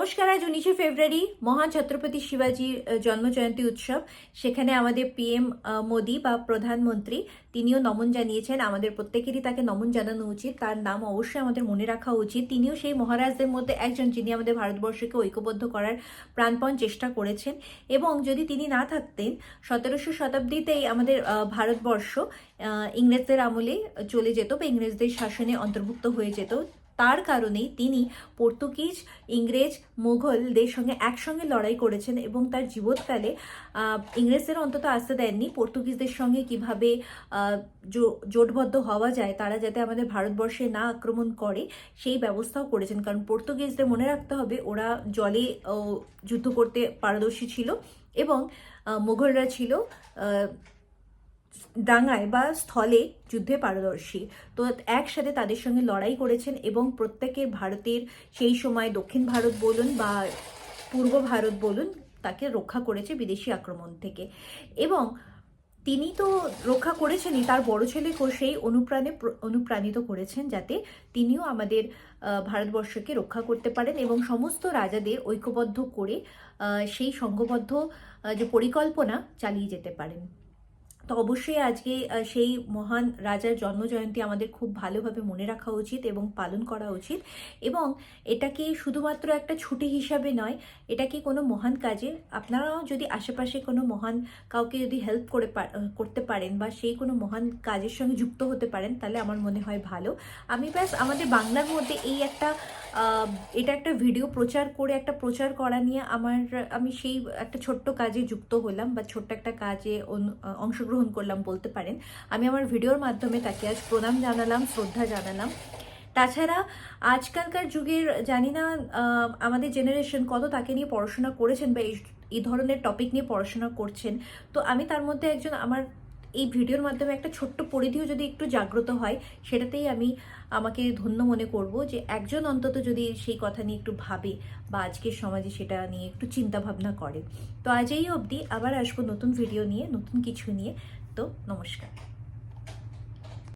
নমস্কার। আজ 19শে ফেব্রুয়ারি মহান ছত্রপতি শিবাজির জন্মজয়ন্তী উৎসব। সেখানে আমাদের পিএম মোদি বা প্রধানমন্ত্রী তিনিও নমন জানিয়েছেন। আমাদের প্রত্যেকেরই তাকে নমন জানানো উচিত। তার নাম অবশ্যই আমাদের মনে রাখা উচিত। তিনিও সেই মহারাজদের মধ্যে একজন যিনি আমাদের ভারতবর্ষকে ঐক্যবদ্ধ করার প্রাণপণ চেষ্টা করেছেন। এবং যদি তিনি না থাকতেন 1700 শতাব্দীতেই আমাদের ভারতবর্ষ ইংরেজদের আমলে চলে যেত বা ইংরেজদের শাসনে অন্তর্ভুক্ত হয়ে যেত। তার কারণেই তিনি পর্তুগিজ, ইংরেজ, মুঘলদের সঙ্গে একসঙ্গে লড়াই করেছেন এবং তার জীবৎকালে ইংরেজদের অন্তত আসতে দেননি পর্তুগিজদের সঙ্গে কিভাবে জোটবদ্ধ হওয়া যায়, তারা যাতে আমাদের ভারতবর্ষে না আক্রমণ করে সেই ব্যবস্থাও করেছেন। কারণ পর্তুগিজদের মনে রাখতে হবে ওরা জলে যুদ্ধ করতে পারদর্শী ছিল এবং মুঘলরা ছিল ডাঙায় বা স্থলে যুদ্ধে পারদর্শী। তো একসাথে তাদের সঙ্গে লড়াই করেছেন এবং প্রত্যেকের ভারতের সেই সময় দক্ষিণ ভারত বলুন বা পূর্ব ভারত বলুন তাকে রক্ষা করেছে বিদেশি আক্রমণ থেকে। এবং তিনি তো রক্ষা করেছেনই, তার বড় ছেলেকেও সেই অনুপ্রাণিত করেছেন যাতে তিনিও আমাদের ভারতবর্ষকে রক্ষা করতে পারেন এবং সমস্ত রাজাদের ঐক্যবদ্ধ করে সেই সংঘবদ্ধ যে পরিকল্পনা চালিয়ে যেতে পারেন। তো অবশ্যই আজকে সেই মহান রাজার জন্মজয়ন্তী আমাদের খুব ভালোভাবে মনে রাখা উচিত এবং পালন করা উচিত। এবং এটাকে শুধুমাত্র একটা ছুটি হিসাবে নয়, এটাকে কোনো মহান কাজে আপনারাও যদি আশেপাশে কোনো মহান কাউকে যদি হেল্প করতে পারেন বা সেই কোনো মহান কাজের সঙ্গে যুক্ত হতে পারেন তাহলে আমার মনে হয় ভালো। আমি ব্যাস আমাদের বাংলার মধ্যে এই এটা একটা ভিডিও প্রচার করা নিয়ে আমি সেই একটা ছোট্ট কাজে যুক্ত হলাম বা ছোট্ট একটা কাজে অংশগ্রহণ করলাম বলতে পারেন। আমি আমার ভিডিওর মাধ্যমে তাকে আজ প্রণাম জানালাম, শ্রদ্ধা জানালাম। তাছাড়া আজকালকার যুগের জানি না আমাদের জেনারেশন কত তাকে নিয়ে পড়াশোনা করেছেন বা এই ধরনের টপিক নিয়ে পড়াশোনা করছেন। তো আমি তার মধ্যে একজন, আমার এই ভিডিওর মাধ্যমে একটা ছোট্ট পরিধিও যদি একটু জাগ্রত হয় সেটাতেই আমি আমাকে ধন্য মনে করব যে একজন অন্তত যদি সেই কথা নিয়ে একটু ভাবে বা আজকের সমাজে সেটা নিয়ে একটু চিন্তা ভাবনা করে। তো আজ এই অবধি, আবার আসবো নতুন ভিডিও নিয়ে, নতুন কিছু নিয়ে। তো নমস্কার।